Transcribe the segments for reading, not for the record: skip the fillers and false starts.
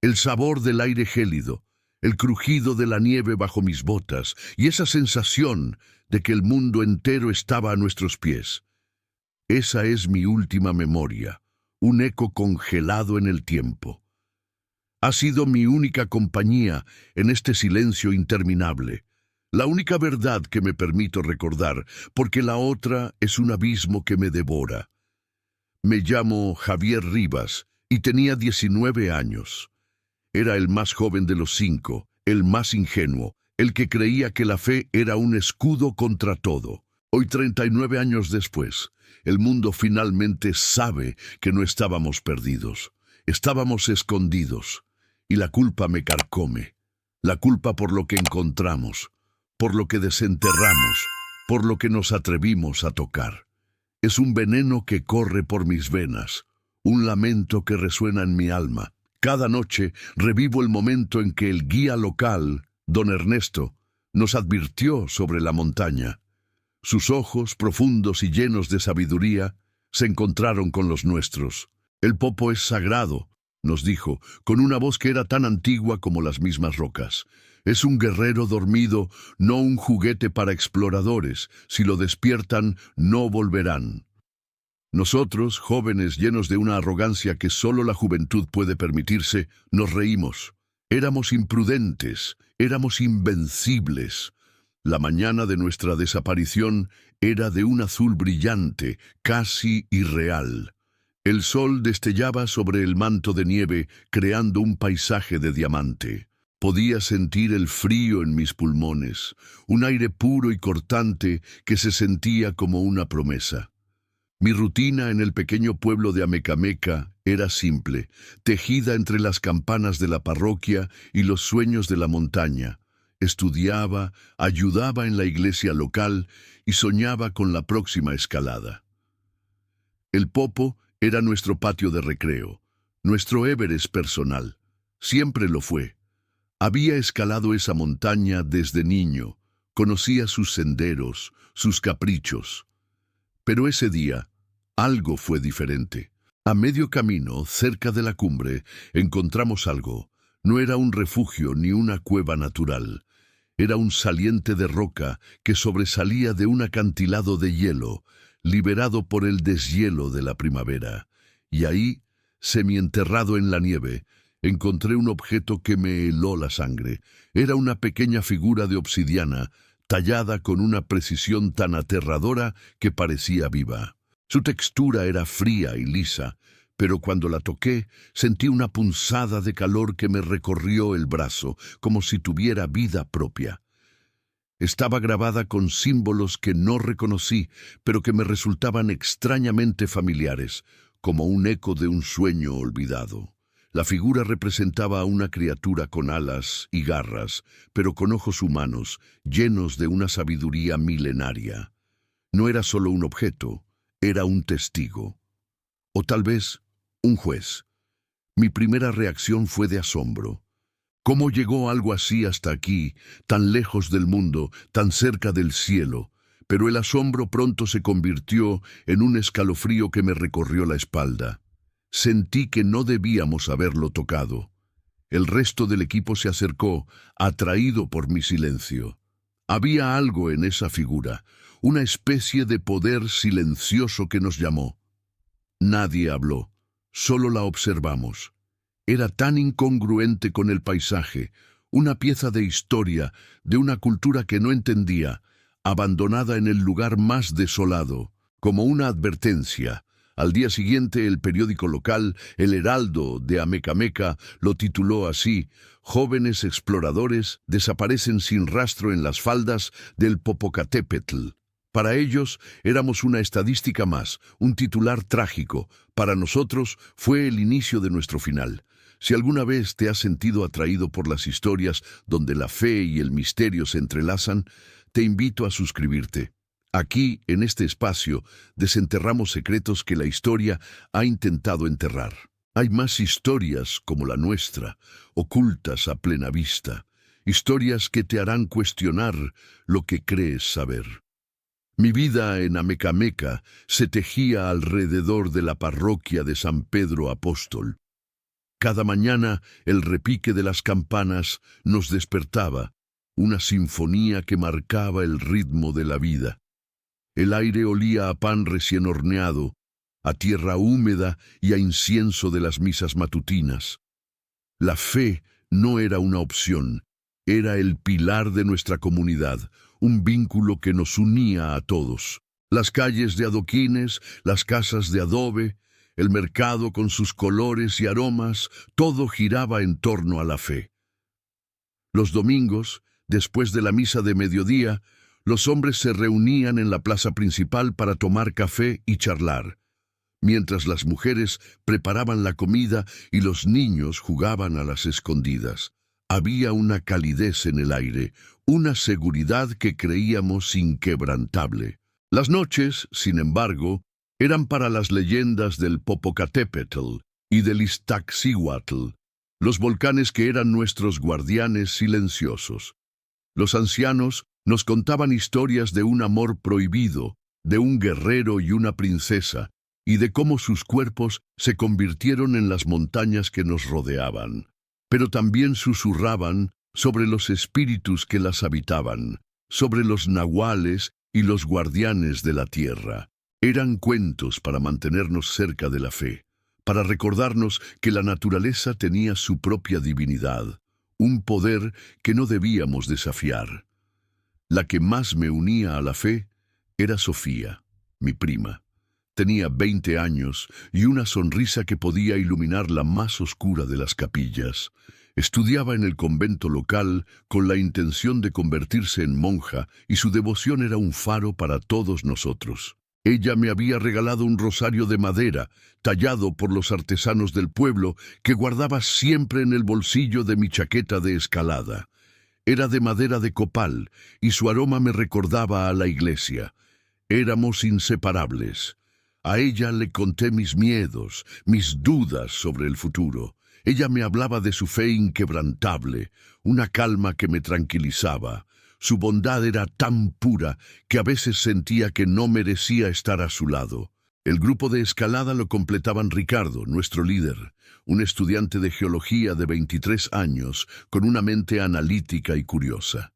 El sabor del aire gélido, el crujido de la nieve bajo mis botas y esa sensación de que el mundo entero estaba a nuestros pies. Esa es mi última memoria, un eco congelado en el tiempo. Ha sido mi única compañía en este silencio interminable, la única verdad que me permito recordar, porque la otra es un abismo que me devora. Me llamo Javier Rivas y tenía 19 años. Era el más joven de los 5, el más ingenuo, el que creía que la fe era un escudo contra todo. Hoy, 39 años después, el mundo finalmente sabe que no estábamos perdidos. Estábamos escondidos, y la culpa me carcome. La culpa por lo que encontramos, por lo que desenterramos, por lo que nos atrevimos a tocar. Es un veneno que corre por mis venas, un lamento que resuena en mi alma. Cada noche revivo el momento en que el guía local, don Ernesto, nos advirtió sobre la montaña. Sus ojos, profundos y llenos de sabiduría, se encontraron con los nuestros. El Popo es sagrado, nos dijo, con una voz que era tan antigua como las mismas rocas. Es un guerrero dormido, no un juguete para exploradores. Si lo despiertan, no volverán. Nosotros, jóvenes llenos de una arrogancia que solo la juventud puede permitirse, nos reímos. Éramos imprudentes, éramos invencibles. La mañana de nuestra desaparición era de un azul brillante, casi irreal. El sol destellaba sobre el manto de nieve, creando un paisaje de diamante. Podía sentir el frío en mis pulmones, un aire puro y cortante que se sentía como una promesa. Mi rutina en el pequeño pueblo de Amecameca era simple, tejida entre las campanas de la parroquia y los sueños de la montaña. Estudiaba, ayudaba en la iglesia local y soñaba con la próxima escalada. El Popo era nuestro patio de recreo, nuestro Everest personal. Siempre lo fue. Había escalado esa montaña desde niño, conocía sus senderos, sus caprichos. Pero ese día, algo fue diferente. A medio camino, cerca de la cumbre, encontramos algo. No era un refugio ni una cueva natural. Era un saliente de roca que sobresalía de un acantilado de hielo, liberado por el deshielo de la primavera. Y ahí, semienterrado en la nieve, encontré un objeto que me heló la sangre. Era una pequeña figura de obsidiana, tallada con una precisión tan aterradora que parecía viva. Su textura era fría y lisa, pero cuando la toqué, sentí una punzada de calor que me recorrió el brazo, como si tuviera vida propia. Estaba grabada con símbolos que no reconocí, pero que me resultaban extrañamente familiares, como un eco de un sueño olvidado. La figura representaba a una criatura con alas y garras, pero con ojos humanos, llenos de una sabiduría milenaria. No era solo un objeto, era un testigo. O tal vez, un juez. Mi primera reacción fue de asombro. ¿Cómo llegó algo así hasta aquí, tan lejos del mundo, tan cerca del cielo? Pero el asombro pronto se convirtió en un escalofrío que me recorrió la espalda. Sentí que no debíamos haberlo tocado. El resto del equipo se acercó, atraído por mi silencio. Había algo en esa figura, una especie de poder silencioso que nos llamó. Nadie habló, solo la observamos. Era tan incongruente con el paisaje, una pieza de historia, de una cultura que no entendía, abandonada en el lugar más desolado, como una advertencia. Al día siguiente, el periódico local, El Heraldo de Amecameca, lo tituló así: «Jóvenes exploradores desaparecen sin rastro en las faldas del Popocatépetl». Para ellos éramos una estadística más, un titular trágico. Para nosotros fue el inicio de nuestro final. Si alguna vez te has sentido atraído por las historias donde la fe y el misterio se entrelazan, te invito a suscribirte. Aquí, en este espacio, desenterramos secretos que la historia ha intentado enterrar. Hay más historias como la nuestra, ocultas a plena vista. Historias que te harán cuestionar lo que crees saber. Mi vida en Amecameca se tejía alrededor de la parroquia de San Pedro Apóstol. Cada mañana el repique de las campanas nos despertaba, una sinfonía que marcaba el ritmo de la vida. El aire olía a pan recién horneado, a tierra húmeda y a incienso de las misas matutinas. La fe no era una opción, era el pilar de nuestra comunidad, un vínculo que nos unía a todos. Las calles de adoquines, las casas de adobe, el mercado con sus colores y aromas, todo giraba en torno a la fe. Los domingos, después de la misa de mediodía, los hombres se reunían en la plaza principal para tomar café y charlar, mientras las mujeres preparaban la comida y los niños jugaban a las escondidas. Había una calidez en el aire, una seguridad que creíamos inquebrantable. Las noches, sin embargo, eran para las leyendas del Popocatépetl y del Iztaccíhuatl, los volcanes que eran nuestros guardianes silenciosos. Los ancianos nos contaban historias de un amor prohibido, de un guerrero y una princesa, y de cómo sus cuerpos se convirtieron en las montañas que nos rodeaban. Pero también susurraban sobre los espíritus que las habitaban, sobre los nahuales y los guardianes de la tierra. Eran cuentos para mantenernos cerca de la fe, para recordarnos que la naturaleza tenía su propia divinidad, un poder que no debíamos desafiar. La que más me unía a la fe era Sofía, mi prima. Tenía 20 años y una sonrisa que podía iluminar la más oscura de las capillas. Estudiaba en el convento local con la intención de convertirse en monja y su devoción era un faro para todos nosotros. Ella me había regalado un rosario de madera, tallado por los artesanos del pueblo, que guardaba siempre en el bolsillo de mi chaqueta de escalada. Era de madera de copal y su aroma me recordaba a la iglesia. Éramos inseparables. A ella le conté mis miedos, mis dudas sobre el futuro. Ella me hablaba de su fe inquebrantable, una calma que me tranquilizaba. Su bondad era tan pura que a veces sentía que no merecía estar a su lado. El grupo de escalada lo completaban Ricardo, nuestro líder, un estudiante de geología de 23 años, con una mente analítica y curiosa.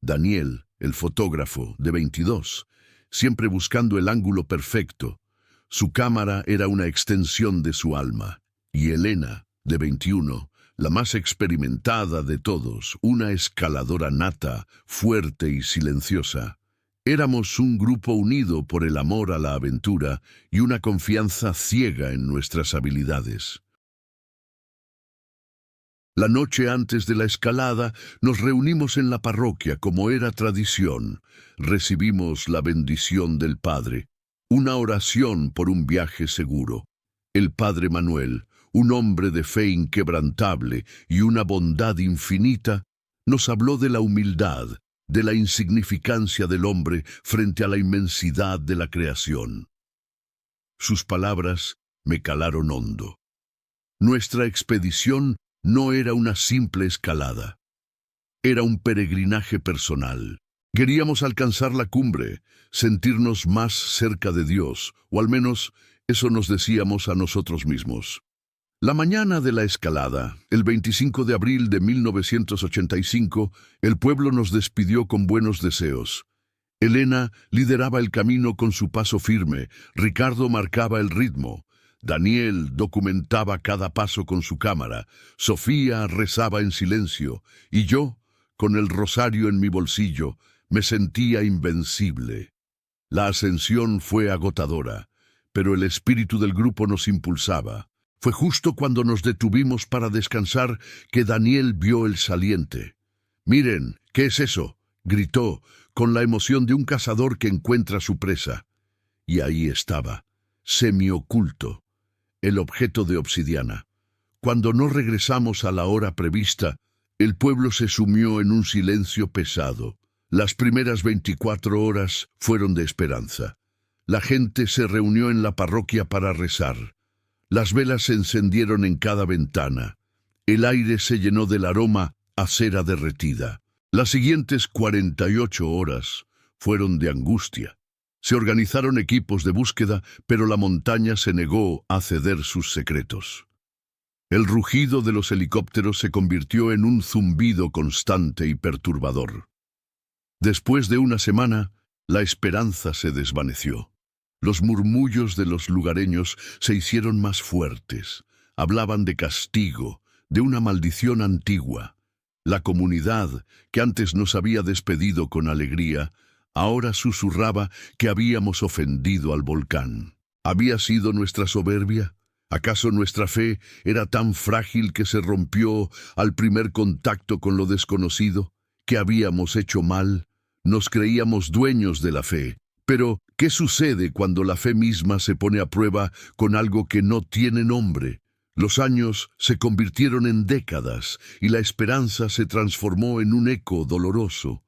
Daniel, el fotógrafo, de 22, siempre buscando el ángulo perfecto. Su cámara era una extensión de su alma. Y Elena, de 21, la más experimentada de todos, una escaladora nata, fuerte y silenciosa. Éramos un grupo unido por el amor a la aventura y una confianza ciega en nuestras habilidades. La noche antes de la escalada nos reunimos en la parroquia como era tradición. Recibimos la bendición del Padre, una oración por un viaje seguro. El Padre Manuel, un hombre de fe inquebrantable y una bondad infinita, nos habló de la humildad, de la insignificancia del hombre frente a la inmensidad de la creación. Sus palabras me calaron hondo. Nuestra expedición no era una simple escalada. Era un peregrinaje personal. Queríamos alcanzar la cumbre, sentirnos más cerca de Dios, o al menos eso nos decíamos a nosotros mismos. La mañana de la escalada, el 25 de abril de 1985, el pueblo nos despidió con buenos deseos. Elena lideraba el camino con su paso firme, Ricardo marcaba el ritmo, Daniel documentaba cada paso con su cámara, Sofía rezaba en silencio, y yo, con el rosario en mi bolsillo, me sentía invencible. La ascensión fue agotadora, pero el espíritu del grupo nos impulsaba. Fue justo cuando nos detuvimos para descansar que Daniel vio el saliente. «Miren, ¿qué es eso?», gritó, con la emoción de un cazador que encuentra su presa. Y ahí estaba, semioculto, el objeto de obsidiana. Cuando no regresamos a la hora prevista, el pueblo se sumió en un silencio pesado. Las primeras 24 horas fueron de esperanza. La gente se reunió en la parroquia para rezar. Las velas se encendieron en cada ventana. El aire se llenó del aroma a cera derretida. Las siguientes 48 horas fueron de angustia. Se organizaron equipos de búsqueda, pero la montaña se negó a ceder sus secretos. El rugido de los helicópteros se convirtió en un zumbido constante y perturbador. Después de una semana, la esperanza se desvaneció. Los murmullos de los lugareños se hicieron más fuertes. Hablaban de castigo, de una maldición antigua. La comunidad, que antes nos había despedido con alegría, ahora susurraba que habíamos ofendido al volcán. ¿Había sido nuestra soberbia? ¿Acaso nuestra fe era tan frágil que se rompió al primer contacto con lo desconocido? ¿Que habíamos hecho mal? Nos creíamos dueños de la fe. Pero, ¿qué sucede cuando la fe misma se pone a prueba con algo que no tiene nombre? Los años se convirtieron en décadas y la esperanza se transformó en un eco doloroso.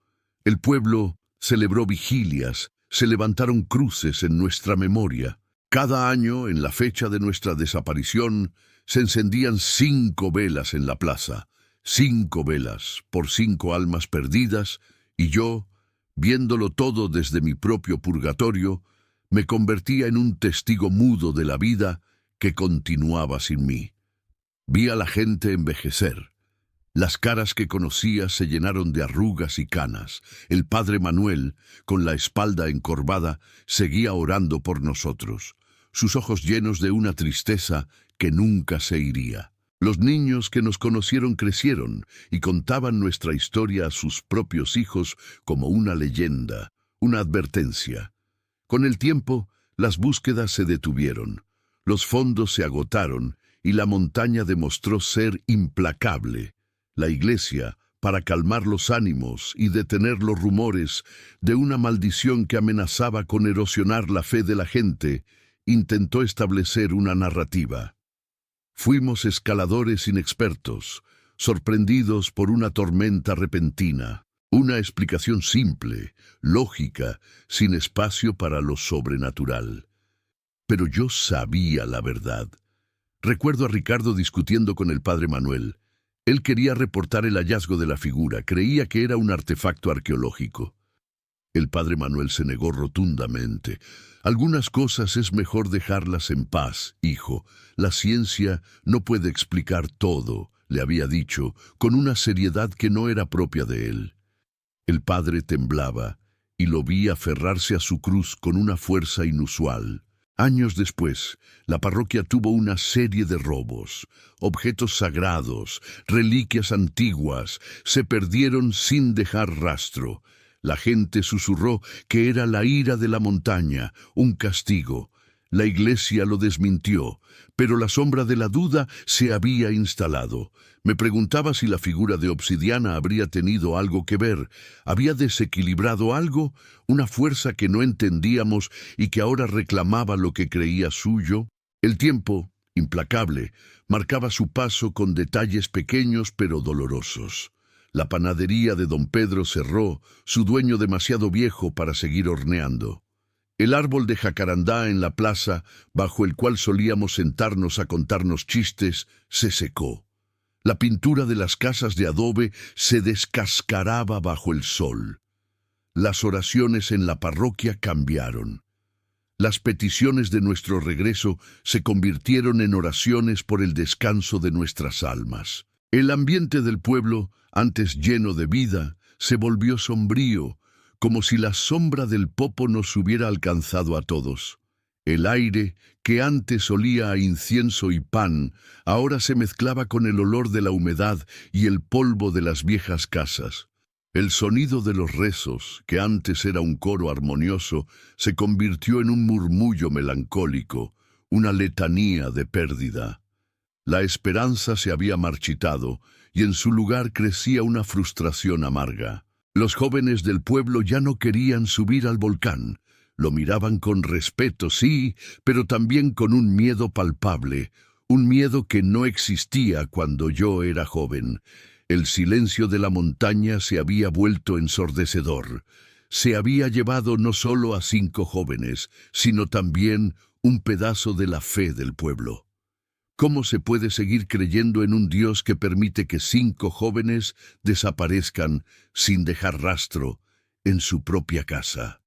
El pueblo celebró vigilias, se levantaron cruces en nuestra memoria. Cada año, en la fecha de nuestra desaparición, se encendían 5 velas en la plaza, 5 velas por 5 almas perdidas, y yo, viéndolo todo desde mi propio purgatorio, me convertía en un testigo mudo de la vida que continuaba sin mí. Vi a la gente envejecer. Las caras que conocía se llenaron de arrugas y canas. El padre Manuel, con la espalda encorvada, seguía orando por nosotros, sus ojos llenos de una tristeza que nunca se iría. Los niños que nos conocieron crecieron y contaban nuestra historia a sus propios hijos como una leyenda, una advertencia. Con el tiempo, las búsquedas se detuvieron, los fondos se agotaron y la montaña demostró ser implacable. La iglesia, para calmar los ánimos y detener los rumores de una maldición que amenazaba con erosionar la fe de la gente, intentó establecer una narrativa. Fuimos escaladores inexpertos, sorprendidos por una tormenta repentina, una explicación simple, lógica, sin espacio para lo sobrenatural. Pero yo sabía la verdad. Recuerdo a Ricardo discutiendo con el padre Manuel. Él quería reportar el hallazgo de la figura, creía que era un artefacto arqueológico. El padre Manuel se negó rotundamente. Algunas cosas es mejor dejarlas en paz, hijo. La ciencia no puede explicar todo, le había dicho, con una seriedad que no era propia de él. El padre temblaba, y lo vi aferrarse a su cruz con una fuerza inusual. Años después, la parroquia tuvo una serie de robos. Objetos sagrados, reliquias antiguas, se perdieron sin dejar rastro. La gente susurró que era la ira de la montaña, un castigo. La iglesia lo desmintió, pero la sombra de la duda se había instalado. Me preguntaba si la figura de obsidiana habría tenido algo que ver. ¿Había desequilibrado algo? ¿Una fuerza que no entendíamos y que ahora reclamaba lo que creía suyo? El tiempo, implacable, marcaba su paso con detalles pequeños pero dolorosos. La panadería de don Pedro cerró, su dueño demasiado viejo para seguir horneando. El árbol de jacarandá en la plaza, bajo el cual solíamos sentarnos a contarnos chistes, se secó. La pintura de las casas de adobe se descascaraba bajo el sol. Las oraciones en la parroquia cambiaron. Las peticiones de nuestro regreso se convirtieron en oraciones por el descanso de nuestras almas. El ambiente del pueblo, antes lleno de vida, se volvió sombrío, como si la sombra del popo nos hubiera alcanzado a todos. El aire, que antes olía a incienso y pan, ahora se mezclaba con el olor de la humedad y el polvo de las viejas casas. El sonido de los rezos, que antes era un coro armonioso, se convirtió en un murmullo melancólico, una letanía de pérdida. La esperanza se había marchitado, y en su lugar crecía una frustración amarga. Los jóvenes del pueblo ya no querían subir al volcán. Lo miraban con respeto, sí, pero también con un miedo palpable, un miedo que no existía cuando yo era joven. El silencio de la montaña se había vuelto ensordecedor. Se había llevado no solo a 5 jóvenes, sino también un pedazo de la fe del pueblo. ¿Cómo se puede seguir creyendo en un Dios que permite que 5 jóvenes desaparezcan sin dejar rastro en su propia casa?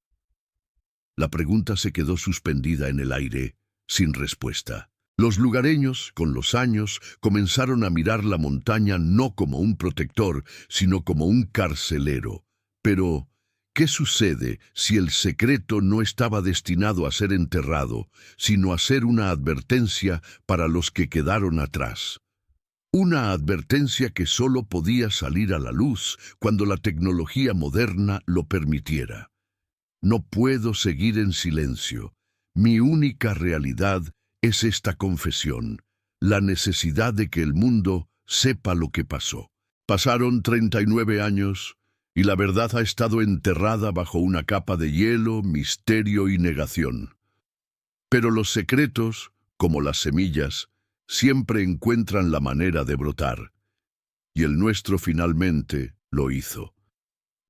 La pregunta se quedó suspendida en el aire, sin respuesta. Los lugareños, con los años, comenzaron a mirar la montaña no como un protector, sino como un carcelero. Pero, ¿qué sucede si el secreto no estaba destinado a ser enterrado, sino a ser una advertencia para los que quedaron atrás? Una advertencia que solo podía salir a la luz cuando la tecnología moderna lo permitiera. No puedo seguir en silencio. Mi única realidad es esta confesión, la necesidad de que el mundo sepa lo que pasó. Pasaron 39 años y la verdad ha estado enterrada bajo una capa de hielo, misterio y negación. Pero los secretos, como las semillas, siempre encuentran la manera de brotar. Y el nuestro finalmente lo hizo.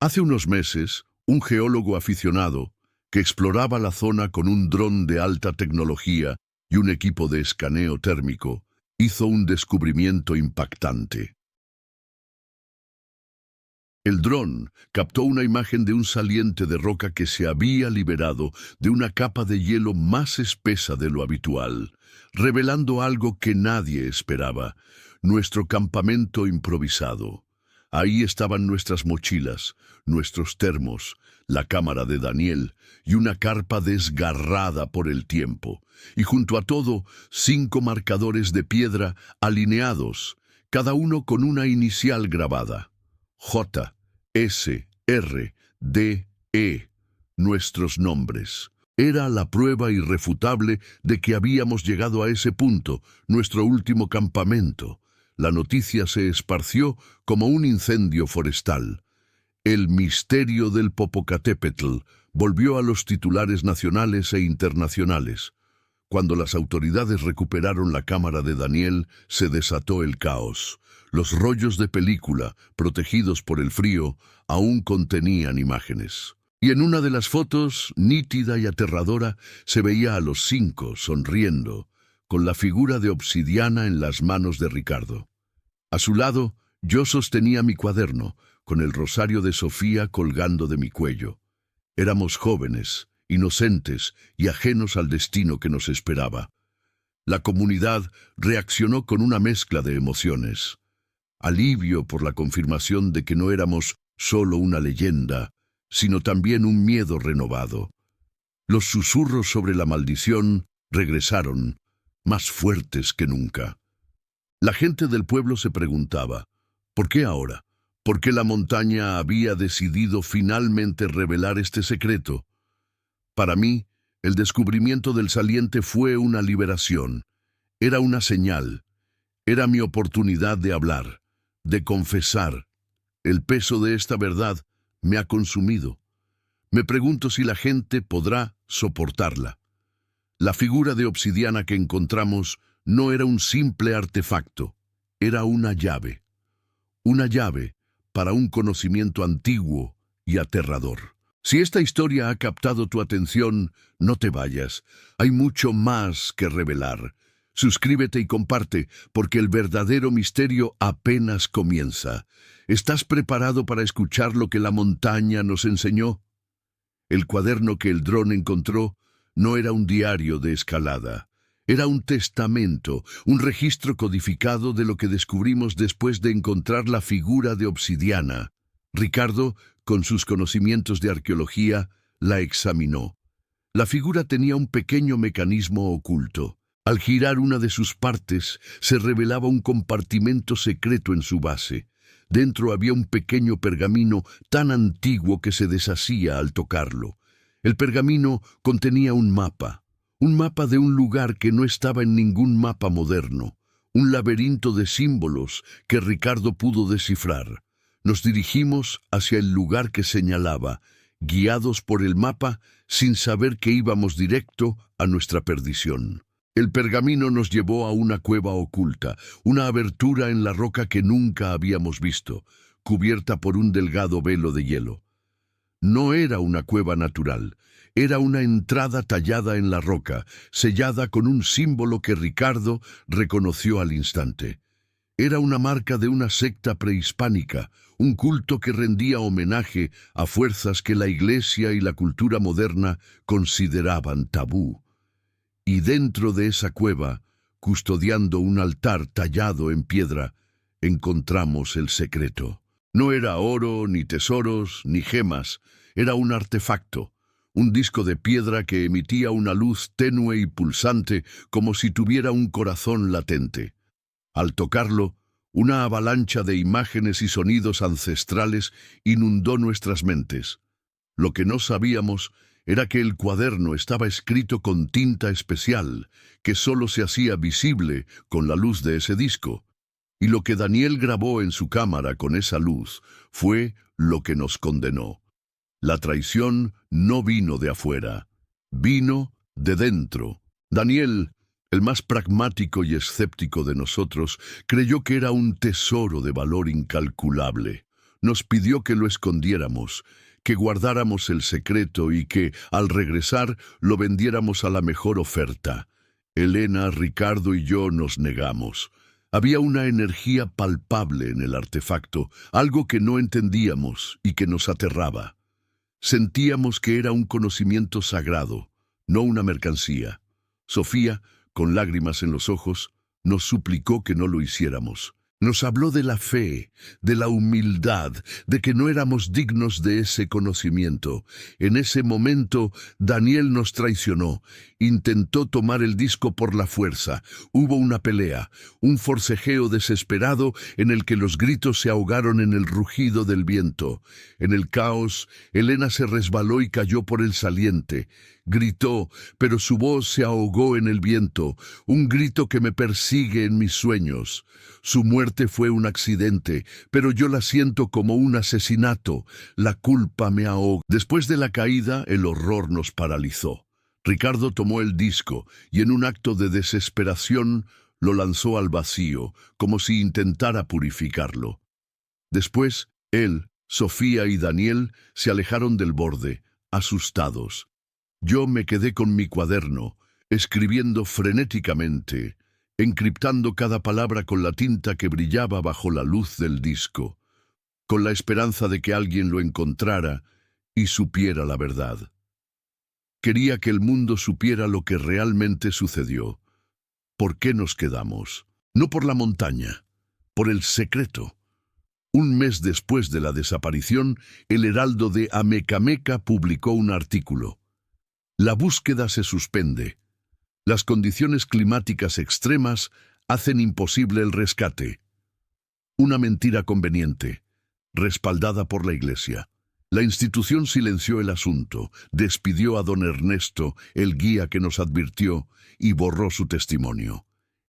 Hace unos meses, un geólogo aficionado, que exploraba la zona con un dron de alta tecnología y un equipo de escaneo térmico, hizo un descubrimiento impactante. El dron captó una imagen de un saliente de roca que se había liberado de una capa de hielo más espesa de lo habitual, revelando algo que nadie esperaba: nuestro campamento improvisado. Ahí estaban nuestras mochilas, nuestros termos, la cámara de Daniel y una carpa desgarrada por el tiempo. Y junto a todo, 5 marcadores de piedra alineados, cada uno con una inicial grabada: J, S, R, D, E, nuestros nombres. Era la prueba irrefutable de que habíamos llegado a ese punto, nuestro último campamento. La noticia se esparció como un incendio forestal. El misterio del Popocatépetl volvió a los titulares nacionales e internacionales. Cuando las autoridades recuperaron la cámara de Daniel, se desató el caos. Los rollos de película, protegidos por el frío, aún contenían imágenes. Y en una de las fotos, nítida y aterradora, se veía a los 5 sonriendo, con la figura de obsidiana en las manos de Ricardo. A su lado, yo sostenía mi cuaderno, con el rosario de Sofía colgando de mi cuello. Éramos jóvenes, inocentes y ajenos al destino que nos esperaba. La comunidad reaccionó con una mezcla de emociones: alivio por la confirmación de que no éramos solo una leyenda, sino también un miedo renovado. Los susurros sobre la maldición regresaron, más fuertes que nunca. La gente del pueblo se preguntaba: ¿por qué ahora? ¿Por qué la montaña había decidido finalmente revelar este secreto? Para mí, el descubrimiento del saliente fue una liberación. Era una señal. Era mi oportunidad de hablar, de confesar. El peso de esta verdad me ha consumido. Me pregunto si la gente podrá soportarla. La figura de obsidiana que encontramos no era un simple artefacto, era una llave. Una llave para un conocimiento antiguo y aterrador. Si esta historia ha captado tu atención, no te vayas. Hay mucho más que revelar. Suscríbete y comparte, porque el verdadero misterio apenas comienza. ¿Estás preparado para escuchar lo que la montaña nos enseñó? El cuaderno que el dron encontró no era un diario de escalada. Era un testamento, un registro codificado de lo que descubrimos después de encontrar la figura de obsidiana. Ricardo, con sus conocimientos de arqueología, la examinó. La figura tenía un pequeño mecanismo oculto. Al girar una de sus partes, se revelaba un compartimento secreto en su base. Dentro había un pequeño pergamino tan antiguo que se deshacía al tocarlo. El pergamino contenía un mapa de un lugar que no estaba en ningún mapa moderno, un laberinto de símbolos que Ricardo pudo descifrar. Nos dirigimos hacia el lugar que señalaba, guiados por el mapa, sin saber que íbamos directo a nuestra perdición. El pergamino nos llevó a una cueva oculta, una abertura en la roca que nunca habíamos visto, cubierta por un delgado velo de hielo. No era una cueva natural, era una entrada tallada en la roca, sellada con un símbolo que Ricardo reconoció al instante. Era una marca de una secta prehispánica, un culto que rendía homenaje a fuerzas que la Iglesia y la cultura moderna consideraban tabú. Y dentro de esa cueva, custodiando un altar tallado en piedra, encontramos el secreto. No era oro, ni tesoros, ni gemas, era un artefacto, un disco de piedra que emitía una luz tenue y pulsante como si tuviera un corazón latente. Al tocarlo, una avalancha de imágenes y sonidos ancestrales inundó nuestras mentes. Lo que no sabíamos era que el cuaderno estaba escrito con tinta especial, que solo se hacía visible con la luz de ese disco. Y lo que Daniel grabó en su cámara con esa luz fue lo que nos condenó. La traición no vino de afuera, vino de dentro. Daniel, el más pragmático y escéptico de nosotros, creyó que era un tesoro de valor incalculable. Nos pidió que lo escondiéramos, que guardáramos el secreto y que, al regresar, lo vendiéramos a la mejor oferta. Elena, Ricardo y yo nos negamos. Había una energía palpable en el artefacto, algo que no entendíamos y que nos aterraba. Sentíamos que era un conocimiento sagrado, no una mercancía. Sofía, con lágrimas en los ojos, nos suplicó que no lo hiciéramos. Nos habló de la fe, de la humildad, de que no éramos dignos de ese conocimiento. En ese momento, Daniel nos traicionó. Intentó tomar el disco por la fuerza. Hubo una pelea, un forcejeo desesperado en el que los gritos se ahogaron en el rugido del viento. En el caos, Elena se resbaló y cayó por el saliente. Gritó, pero su voz se ahogó en el viento, un grito que me persigue en mis sueños. Su muerte fue un accidente, pero yo la siento como un asesinato. La culpa me ahoga. Después de la caída, el horror nos paralizó. Ricardo tomó el disco y en un acto de desesperación lo lanzó al vacío, como si intentara purificarlo. Después, él, Sofía y Daniel se alejaron del borde, asustados. Yo me quedé con mi cuaderno, escribiendo frenéticamente, encriptando cada palabra con la tinta que brillaba bajo la luz del disco, con la esperanza de que alguien lo encontrara y supiera la verdad. Quería que el mundo supiera lo que realmente sucedió. ¿Por qué nos quedamos? No por la montaña, por el secreto. Un mes después de la desaparición, el Heraldo de Amecameca publicó un artículo. La búsqueda se suspende. Las condiciones climáticas extremas hacen imposible el rescate. Una mentira conveniente, respaldada por la Iglesia. La institución silenció el asunto, despidió a don Ernesto, el guía que nos advirtió, y borró su testimonio.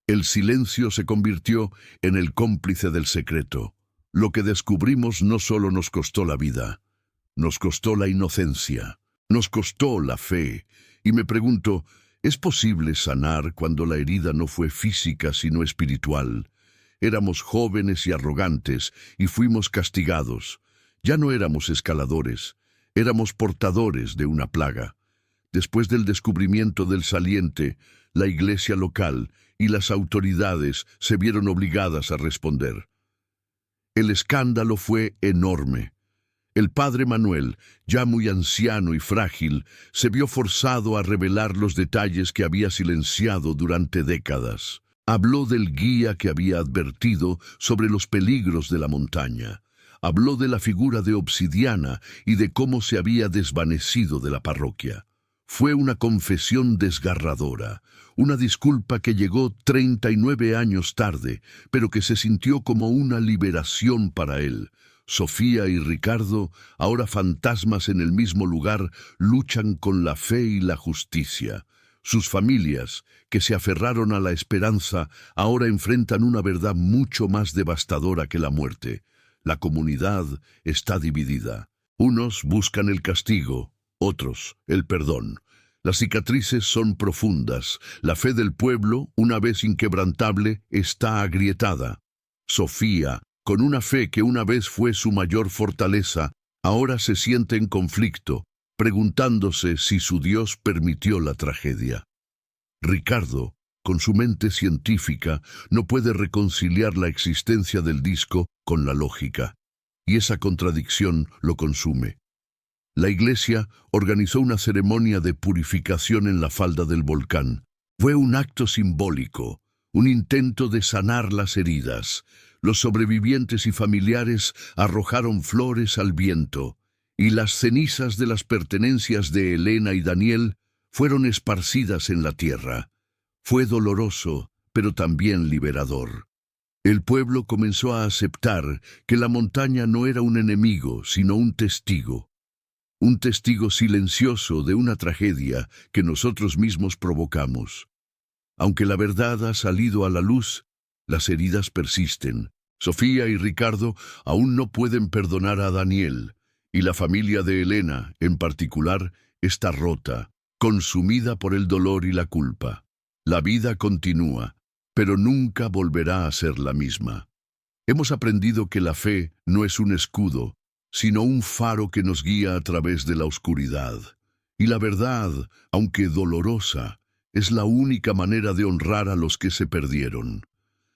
El silencio se convirtió en el cómplice del secreto. Lo que descubrimos no solo nos costó la vida, nos costó la inocencia, nos costó la fe, y me pregunto, ¿es posible sanar cuando la herida no fue física sino espiritual? Éramos jóvenes y arrogantes, y fuimos castigados. Ya no éramos escaladores, éramos portadores de una plaga. Después del descubrimiento del saliente, la iglesia local y las autoridades se vieron obligadas a responder. El escándalo fue enorme. El padre Manuel, ya muy anciano y frágil, se vio forzado a revelar los detalles que había silenciado durante décadas. Habló del guía que había advertido sobre los peligros de la montaña. Habló de la figura de obsidiana y de cómo se había desvanecido de la parroquia. Fue una confesión desgarradora, una disculpa que llegó 39 años tarde, pero que se sintió como una liberación para él. Sofía y Ricardo, ahora fantasmas en el mismo lugar, luchan con la fe y la justicia. Sus familias, que se aferraron a la esperanza, ahora enfrentan una verdad mucho más devastadora que la muerte. La comunidad está dividida. Unos buscan el castigo, otros el perdón. Las cicatrices son profundas. La fe del pueblo, una vez inquebrantable, está agrietada. Sofía, con una fe que una vez fue su mayor fortaleza, ahora se siente en conflicto, preguntándose si su Dios permitió la tragedia. Ricardo, con su mente científica, no puede reconciliar la existencia del disco con la lógica, y esa contradicción lo consume. La iglesia organizó una ceremonia de purificación en la falda del volcán. Fue un acto simbólico, un intento de sanar las heridas. Los sobrevivientes y familiares arrojaron flores al viento, y las cenizas de las pertenencias de Elena y Daniel fueron esparcidas en la tierra. Fue doloroso, pero también liberador. El pueblo comenzó a aceptar que la montaña no era un enemigo, sino un testigo silencioso de una tragedia que nosotros mismos provocamos. Aunque la verdad ha salido a la luz, las heridas persisten. Sofía y Ricardo aún no pueden perdonar a Daniel, y la familia de Elena, en particular, está rota, consumida por el dolor y la culpa. La vida continúa, pero nunca volverá a ser la misma. Hemos aprendido que la fe no es un escudo, sino un faro que nos guía a través de la oscuridad. Y la verdad, aunque dolorosa, es la única manera de honrar a los que se perdieron.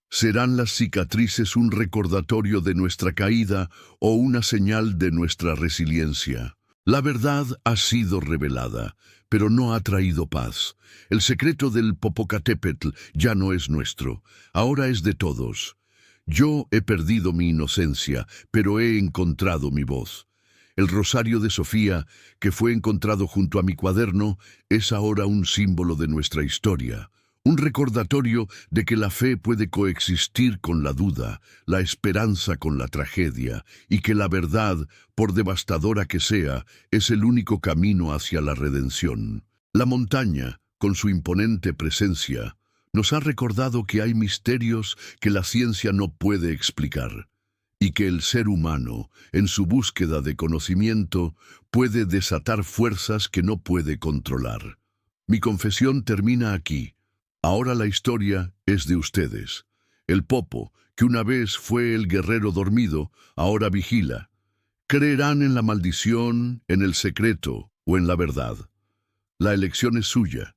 ¿Serán las cicatrices un recordatorio de nuestra caída o una señal de nuestra resiliencia? La verdad ha sido revelada, pero no ha traído paz. El secreto del Popocatépetl ya no es nuestro, ahora es de todos. Yo he perdido mi inocencia, pero he encontrado mi voz. El rosario de Sofía, que fue encontrado junto a mi cuaderno, es ahora un símbolo de nuestra historia, un recordatorio de que la fe puede coexistir con la duda, la esperanza con la tragedia, y que la verdad, por devastadora que sea, es el único camino hacia la redención. La montaña, con su imponente presencia, nos ha recordado que hay misterios que la ciencia no puede explicar, y que el ser humano, en su búsqueda de conocimiento, puede desatar fuerzas que no puede controlar. Mi confesión termina aquí. Ahora la historia es de ustedes. El Popo, que una vez fue el guerrero dormido, ahora vigila. ¿Creerán en la maldición, en el secreto o en la verdad? La elección es suya.